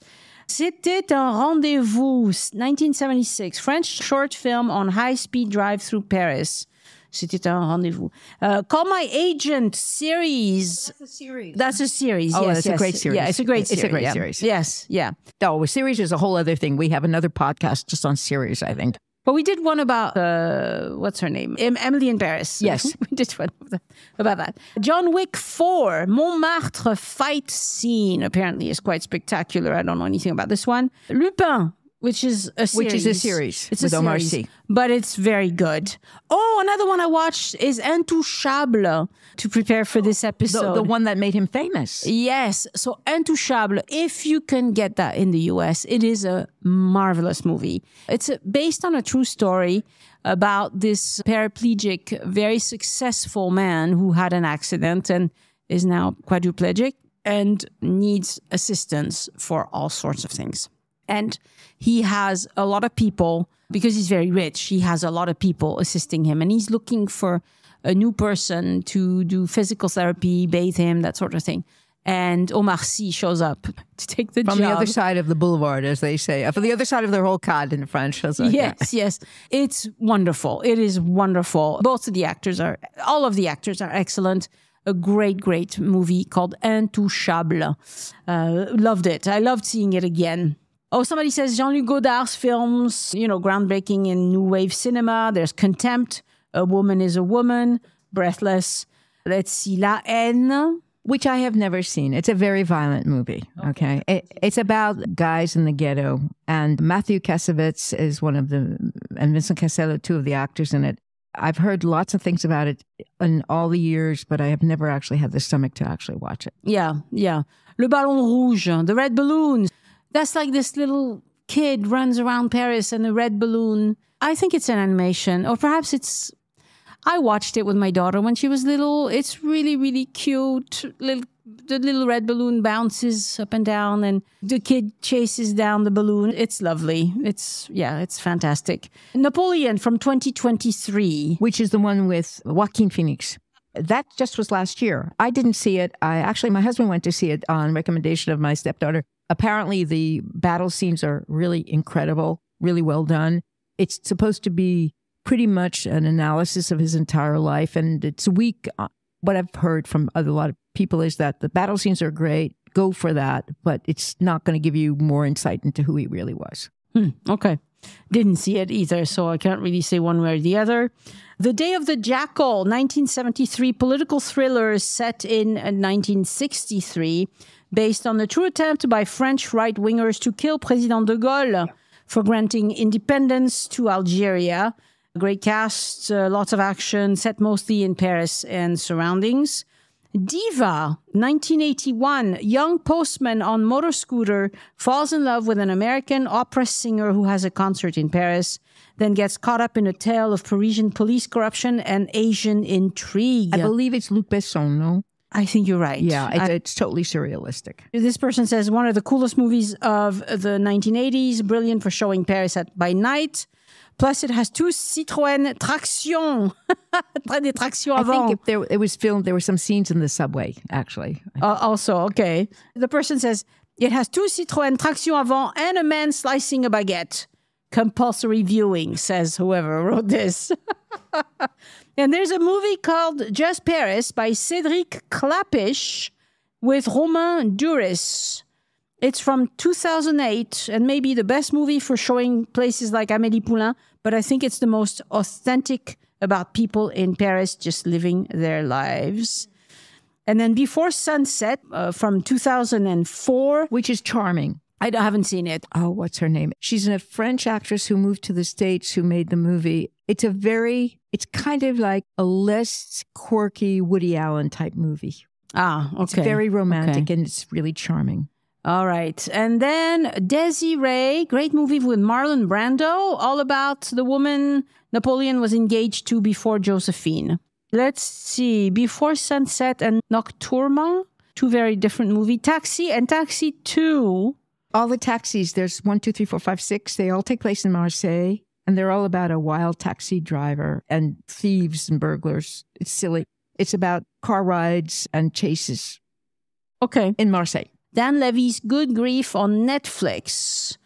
C'était un rendez-vous, 1976. French short film on high-speed drive through Paris. C'était un rendez-vous. Call My Agent series. That's a series. That's a series. Oh, yes, that's yes. a great series. Yeah, it's a great series. It's a great series. Yes, yeah. Oh, a series is a whole other thing. We have another podcast just on series, I think. But we did one about, what's her name? Amélie in Paris. Yes. We did one about that. John Wick 4, Montmartre fight scene, apparently is quite spectacular. I don't know anything about this one. Lupin, which is a series. Which is a series It's with a Omar series, Sy. but it's very good. Oh, another one I watched is Intouchable to prepare for this episode. The one that made him famous. Yes. So Intouchable, if you can get that in the US, it is a marvelous movie. It's based on a true story about this paraplegic, very successful man who had an accident and is now quadriplegic and needs assistance for all sorts of things. And he has a lot of people, because he's very rich, he has a lot of people assisting him. And he's looking for a new person to do physical therapy, bathe him, that sort of thing. And Omar Sy shows up to take the job. From the other side of the boulevard, as they say. From the other side of the rocade in French. Yes, yes. It's wonderful. It is wonderful. All of the actors are excellent. A great, great movie called Intouchable. Loved it. I loved seeing it again. Oh, somebody says Jean-Luc Godard's films, groundbreaking in new wave cinema. There's Contempt, A Woman is a Woman, Breathless. Let's see, La Haine. Which I have never seen. It's a very violent movie, okay? It's about guys in the ghetto, and Matthew Kassovitz is one of and Vincent Cassel, two of the actors in it. I've heard lots of things about it in all the years, but I have never actually had the stomach to actually watch it. Yeah, yeah. Le Ballon Rouge, the red balloons. That's like this little kid runs around Paris and a red balloon. I think it's an animation, or perhaps I watched it with my daughter when she was little. It's really, really cute. The little red balloon bounces up and down and the kid chases down the balloon. It's lovely. It's fantastic. Napoleon from 2023. Which is the one with Joaquin Phoenix. That just was last year. I didn't see it. My husband went to see it on recommendation of my stepdaughter. Apparently, the battle scenes are really incredible, really well done. It's supposed to be pretty much an analysis of his entire life. And it's weak. What I've heard from a lot of people is that the battle scenes are great. Go for that. But it's not going to give you more insight into who he really was. Okay. Didn't see it either, so I can't really say one way or the other. The Day of the Jackal, 1973 political thriller set in 1963, based on the true attempt by French right-wingers to kill President de Gaulle for granting independence to Algeria. Great cast, lots of action, set mostly in Paris and surroundings. Diva, 1981, young postman on motor scooter falls in love with an American opera singer who has a concert in Paris, then gets caught up in a tale of Parisian police corruption and Asian intrigue. I believe it's Luc Besson, no? I think you're right. Yeah, it's totally surrealistic. This person says one of the coolest movies of the 1980s, brilliant for showing Paris by night. Plus, it has 2 Citroën traction. Des tractions avant. I think if it was filmed, there were some scenes in the subway, actually. Also, okay. The person says, it has 2 Citroën traction avant and a man slicing a baguette. Compulsory viewing, says whoever wrote this. And there's a movie called Just Paris by Cédric Clapiche with Romain Duris. It's from 2008 and maybe the best movie for showing places like Amélie Poulain, but I think it's the most authentic about people in Paris just living their lives. And then Before Sunset from 2004. Which is charming. I haven't seen it. Oh, what's her name? She's a French actress who moved to the States who made the movie. It's kind of like a less quirky Woody Allen type movie. Ah, okay. It's very romantic Okay. and it's really charming. All right. And then Desiree, great movie with Marlon Brando, all about the woman Napoleon was engaged to before Josephine. Let's see. Before Sunset and Nocturma, two very different movies. Taxi and Taxi 2. All the taxis, there's 1, 2, 3, 4, 5, 6. They all take place in Marseille. And they're all about a wild taxi driver and thieves and burglars. It's silly. It's about car rides and chases. Okay. In Marseille. Dan Levy's Good Grief on Netflix.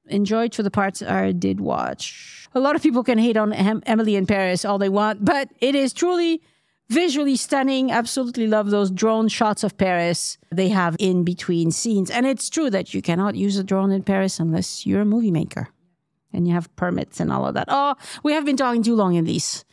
Enjoyed for the parts I did watch. A lot of people can hate on Emily in Paris all they want, but it is truly visually stunning. Absolutely love those drone shots of Paris they have in between scenes. And it's true that you cannot use a drone in Paris unless you're a movie maker and you have permits and all of that. Oh, we have been talking too long, Elyse.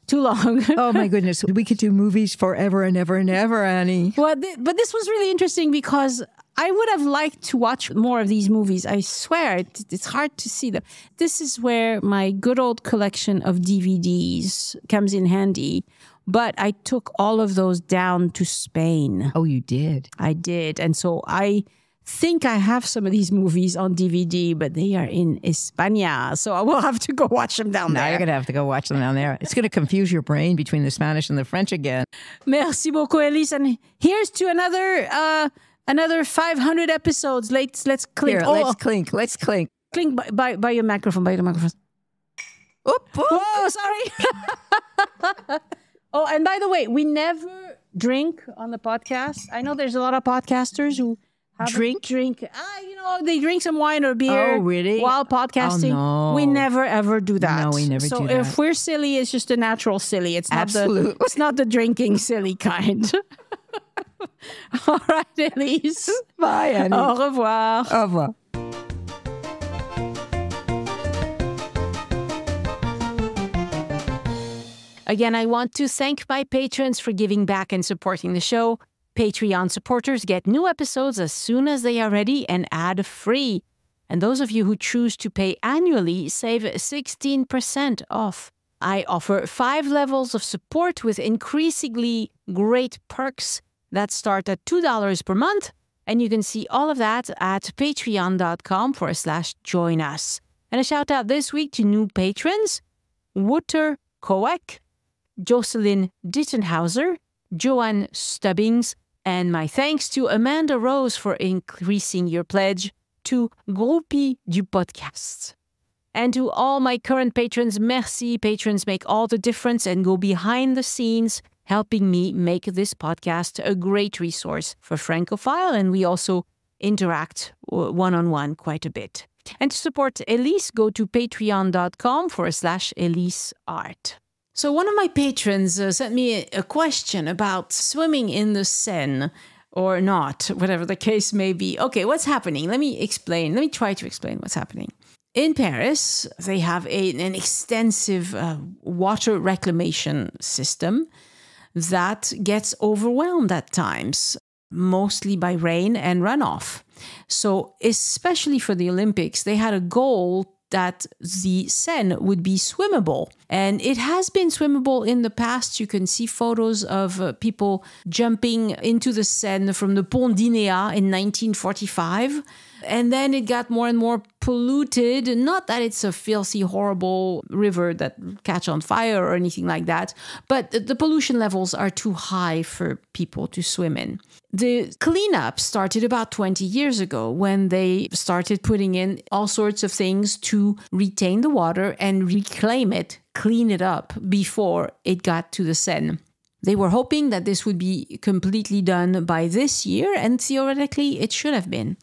Too long. Oh my goodness. We could do movies forever and ever and ever, Annie. Well, but this was really interesting because I would have liked to watch more of these movies. I swear, it's hard to see them. This is where my good old collection of DVDs comes in handy. But I took all of those down to Spain. Oh, you did? I did. And so I think I have some of these movies on DVD, but they are in España. So I will have to go watch them down there. Now you're going to have to go watch them down there. It's going to confuse your brain between the Spanish and the French again. Merci beaucoup, Elyse. And here's to another 500 episodes. Let's clink. Here, let's clink. Let's clink. Clink by your microphone. By the microphone. Oop, oop. Whoa, sorry. Oh, and by the way, we never drink on the podcast. I know there's a lot of podcasters who have drink. They drink some wine or beer. Oh, really? While podcasting. Oh, no. We never ever do that. No, we never do that. So if we're silly, it's just a natural silly. It's not Absolutely. it's not the drinking silly kind. All right, Elyse. Bye, Annie. Au revoir. Au revoir. Again, I want to thank my patrons for giving back and supporting the show. Patreon supporters get new episodes as soon as they are ready and ad-free. And those of you who choose to pay annually save 16% off. I offer 5 levels of support with increasingly great perks that start at $2 per month. And you can see all of that at patreon.com/join us. And a shout out this week to new patrons, Wouter Koek, Jocelyn Dittenhauser, Joanne Stubbings, and my thanks to Amanda Rose for increasing your pledge to Groupie du Podcast. And to all my current patrons, merci. Patrons make all the difference and go behind the scenes, helping me make this podcast a great resource for Francophile. And we also interact one-on-one quite a bit. And to support Elyse, go to patreon.com/Elyse Art. So one of my patrons sent me a question about swimming in the Seine or not, whatever the case may be. Okay, what's happening? Let me explain. Let me try to explain what's happening. In Paris, they have an extensive water reclamation system that gets overwhelmed at times, mostly by rain and runoff. So especially for the Olympics, they had a goal that the Seine would be swimmable. And it has been swimmable in the past. You can see photos of people jumping into the Seine from the Pont d'Inéa in 1945. And then it got more and more polluted. Not that it's a filthy, horrible river that catch on fire or anything like that, but the pollution levels are too high for people to swim in. The cleanup started about 20 years ago when they started putting in all sorts of things to retain the water and reclaim it, clean it up before it got to the Seine. They were hoping that this would be completely done by this year, and theoretically it should have been.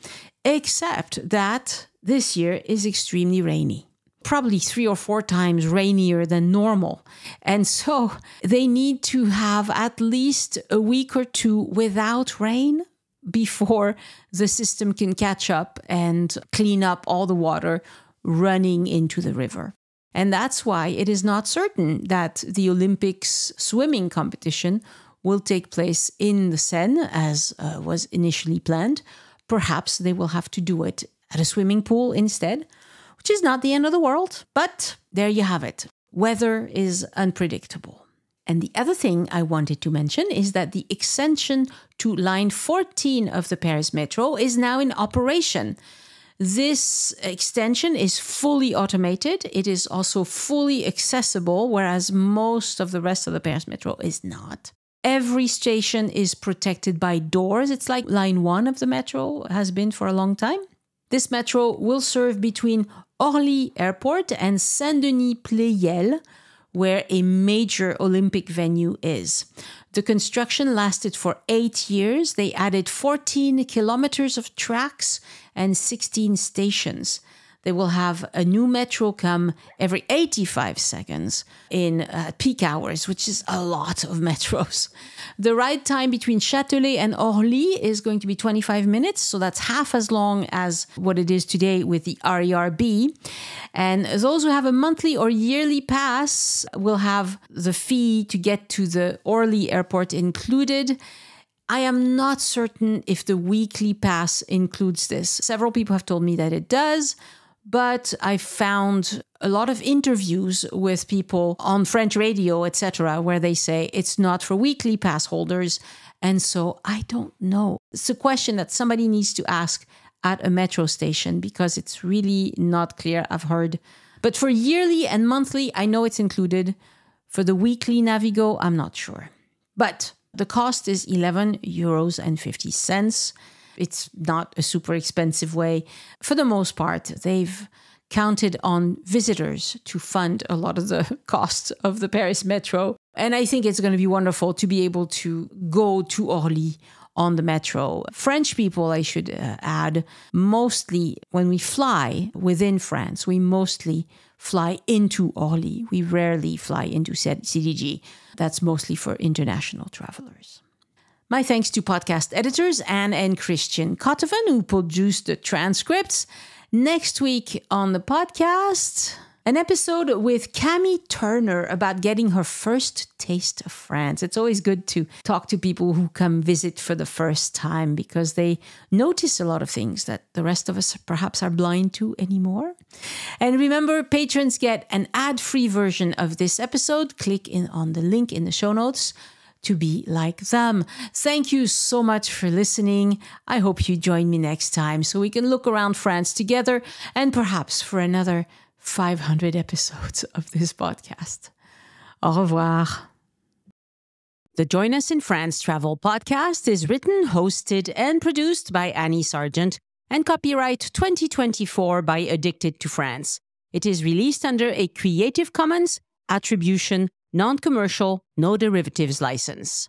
Except that this year is extremely rainy, probably 3 or 4 times rainier than normal. And so they need to have at least a week or 2 without rain before the system can catch up and clean up all the water running into the river. And that's why it is not certain that the Olympics swimming competition will take place in the Seine as was initially planned. Perhaps they will have to do it at a swimming pool instead, which is not the end of the world. But there you have it. Weather is unpredictable. And the other thing I wanted to mention is that the extension to line 14 of the Paris Metro is now in operation. This extension is fully automated. It is also fully accessible, whereas most of the rest of the Paris Metro is not. Every station is protected by doors. It's like line 1 of the metro has been for a long time. This metro will serve between Orly Airport and Saint-Denis-Pleyel, where a major Olympic venue is. The construction lasted for 8 years. They added 14 kilometers of tracks and 16 stations. They will have a new metro come every 85 seconds in peak hours, which is a lot of metros. The ride time between Châtelet and Orly is going to be 25 minutes, so that's half as long as what it is today with the RERB. And those who have a monthly or yearly pass will have the fee to get to the Orly airport included. I am not certain if the weekly pass includes this. Several people have told me that it does. But I found a lot of interviews with people on French radio, etc., where they say it's not for weekly pass holders. And so I don't know. It's a question that somebody needs to ask at a metro station because it's really not clear, I've heard. But for yearly and monthly, I know it's included. For the weekly Navigo, I'm not sure. But the cost is €11.50. It's not a super expensive way. For the most part, they've counted on visitors to fund a lot of the costs of the Paris Metro. And I think it's going to be wonderful to be able to go to Orly on the metro. French people, I should add, mostly when we fly within France, we mostly fly into Orly. We rarely fly into CDG. That's mostly for international travelers. My thanks to podcast editors Anne and Christian Kotovan, who produced the transcripts. Next week on the podcast, an episode with Camille Turner about getting her first taste of France. It's always good to talk to people who come visit for the first time because they notice a lot of things that the rest of us perhaps are blind to anymore. And remember, patrons get an ad-free version of this episode. Click on the link in the show notes to be like them. Thank you so much for listening. I hope you join me next time so we can look around France together and perhaps for another 500 episodes of this podcast. Au revoir. The Join Us in France Travel podcast is written, hosted, and produced by Annie Sargent and copyright 2024 by Addicted to France. It is released under a Creative Commons Attribution Non-Commercial, No Derivatives license.